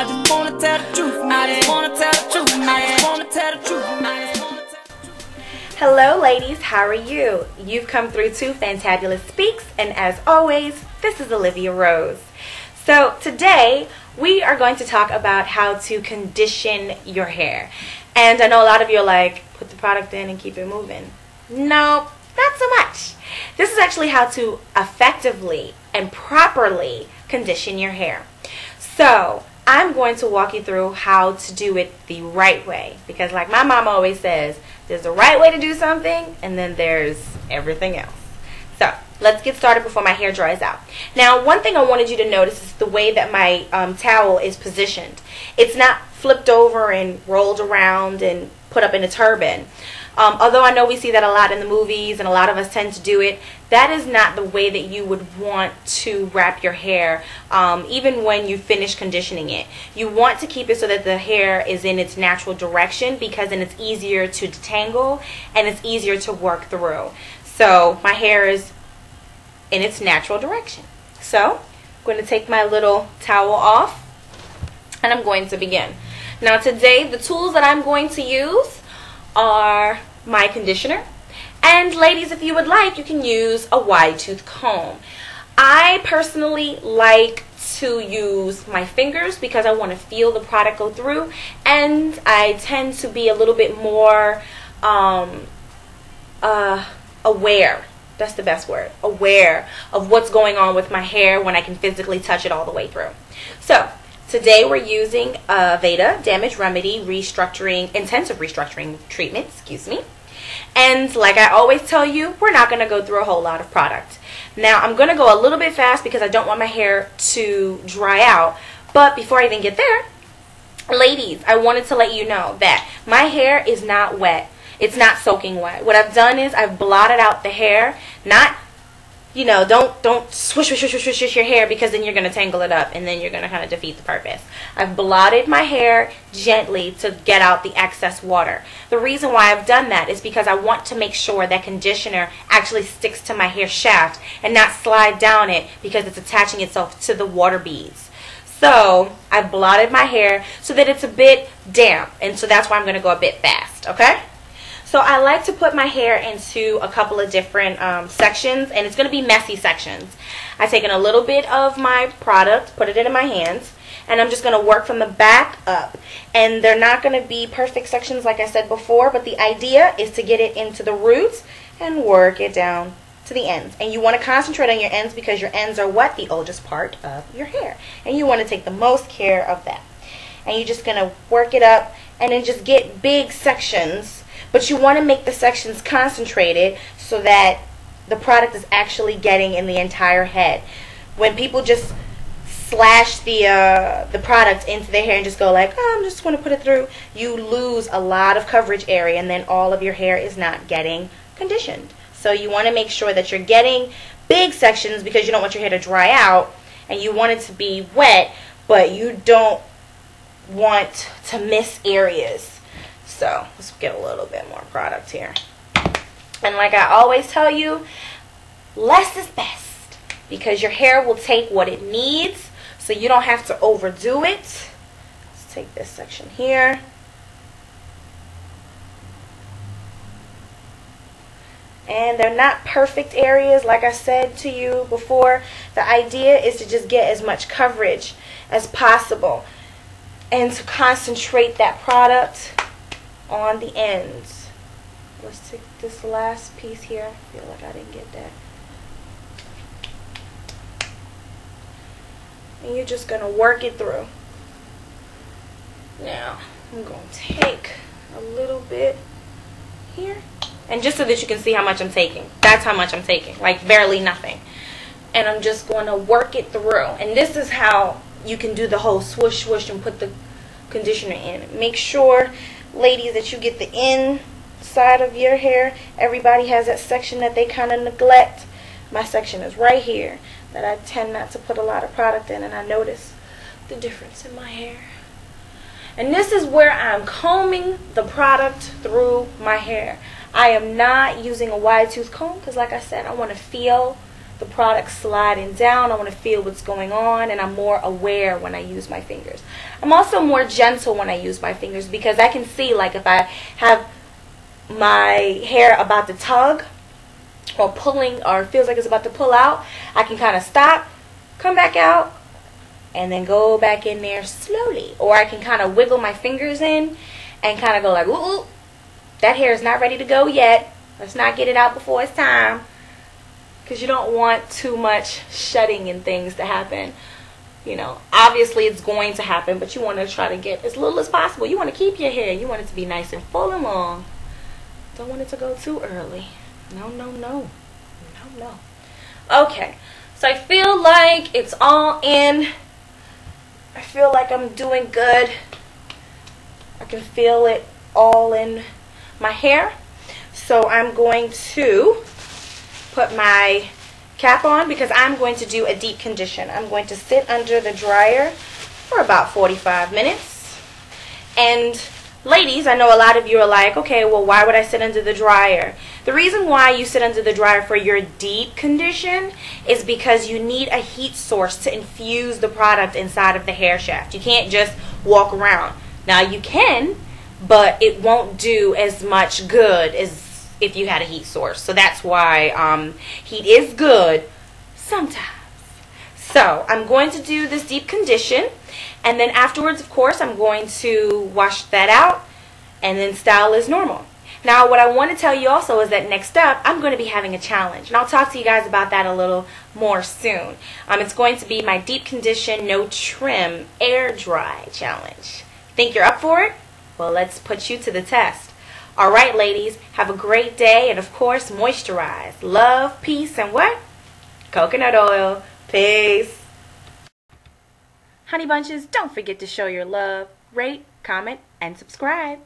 just wanna tell the truth. I just wanna tell the truth. I just wanna tell the truth. I just wanna tell the truth. Hello ladies, how are you? You've come through to Fantabulous Speaks, and as always, this is Olivia Rose. So today we are going to talk about how to condition your hair. And I know a lot of you are like, put the product in and keep it moving. No, not so much. This is actually how to effectively and properly condition your hair. So I'm going to walk you through how to do it the right way, because like my mama always says, there's a right way to do something and then there's everything else. So let's get started before my hair dries out. Now, one thing I wanted you to notice is the way that my towel is positioned. It's not flipped over and rolled around and put up in a turban. Although I know we see that a lot in the movies and a lot of us tend to do it, that is not the way that you would want to wrap your hair, even when you finish conditioning it. You want to keep it so that the hair is in its natural direction, because then it's easier to detangle and it's easier to work through. So my hair is in its natural direction. So I'm going to take my little towel off and I'm going to begin. Now today the tools that I'm going to use are my conditioner, and ladies, if you would like, you can use a wide tooth comb. I personally like to use my fingers because I want to feel the product go through, and I tend to be a little bit more aware. That's the best word, aware of what's going on with my hair when I can physically touch it all the way through. So today we're using Veda Damage Remedy Intensive Restructuring Treatment, And like I always tell you, we're not going to go through a whole lot of product. Now I'm going to go a little bit fast because I don't want my hair to dry out. But before I even get there, ladies, I wanted to let you know that my hair is not wet. It's not soaking wet. What I've done is I've blotted out the hair, not, you know, don't swish your hair, because then you're going to tangle it up and then you're going to kind of defeat the purpose. I've blotted my hair gently to get out the excess water. The reason why I've done that is because I want to make sure that conditioner actually sticks to my hair shaft and not slide down it because it's attaching itself to the water beads. So I've blotted my hair so that it's a bit damp, and so that's why I'm going to go a bit fast, okay? So I like to put my hair into a couple of different sections, and it's going to be messy sections. I've taken a little bit of my product, put it into my hands, and I'm just going to work from the back up. And they're not going to be perfect sections like I said before, but the idea is to get it into the roots and work it down to the ends. And you want to concentrate on your ends because your ends are what? The oldest part of your hair. And you want to take the most care of that. And you're just going to work it up and then just get big sections. But you want to make the sections concentrated so that the product is actually getting in the entire head. When people just slash the product into their hair and just go like, oh, I'm just going to put it through, you lose a lot of coverage area, and then all of your hair is not getting conditioned. So you want to make sure that you're getting big sections because you don't want your hair to dry out, and you want it to be wet, but you don't want to miss areas. So let's get a little bit more product here. And like I always tell you, less is best, because your hair will take what it needs, so you don't have to overdo it. Let's take this section here. And they're not perfect areas, like I said to you before. The idea is to just get as much coverage as possible and to concentrate that product on the ends. Let's take this last piece here. I feel like I didn't get that. And you're just going to work it through. Now, I'm going to take a little bit here. And just so that you can see how much I'm taking. That's how much I'm taking. Like barely nothing. And I'm just going to work it through. And this is how you can do the whole swoosh swoosh and put the conditioner in. Make sure, ladies, that you get the inside of your hair. Everybody has that section that they kind of neglect. My section is right here that I tend not to put a lot of product in, and I notice the difference in my hair. And this is where I'm combing the product through my hair. I am not using a wide tooth comb because, like I said, I want to feel the product sliding down. I want to feel what's going on, and I'm more aware when I use my fingers. I'm also more gentle when I use my fingers because I can see, like, if I have my hair about to tug or pulling, or feels like it's about to pull out, I can kind of stop, come back out, and then go back in there slowly. Or I can kind of wiggle my fingers in and kind of go like, ooh, ooh, that hair is not ready to go yet. Let's not get it out before it's time. Because you don't want too much shedding and things to happen. You know, obviously it's going to happen, but you want to try to get as little as possible. You want to keep your hair. You want it to be nice and full and long. Don't want it to go too early. No, no, no. No, no. Okay, so I feel like it's all in. I feel like I'm doing good. I can feel it all in my hair. So I'm going to put my cap on because I'm going to do a deep condition. I'm going to sit under the dryer for about 45 minutes. And ladies, I know a lot of you are like, okay, well, why would I sit under the dryer? The reason why you sit under the dryer for your deep condition is because you need a heat source to infuse the product inside of the hair shaft. You can't just walk around. Now you can, but it won't do as much good as if you had a heat source. So that's why heat is good sometimes. So I'm going to do this deep condition, and then afterwards, of course, I'm going to wash that out and then style as normal. Now, what I want to tell you also is that next up, I'm going to be having a challenge, and I'll talk to you guys about that a little more soon. It's going to be my deep condition, no trim, air dry challenge. Think you're up for it? Well, let's put you to the test. All right, ladies, have a great day, and of course, moisturize. Love, peace, and what? Coconut oil. Peace. Honey bunches, don't forget to show your love, rate, comment, and subscribe.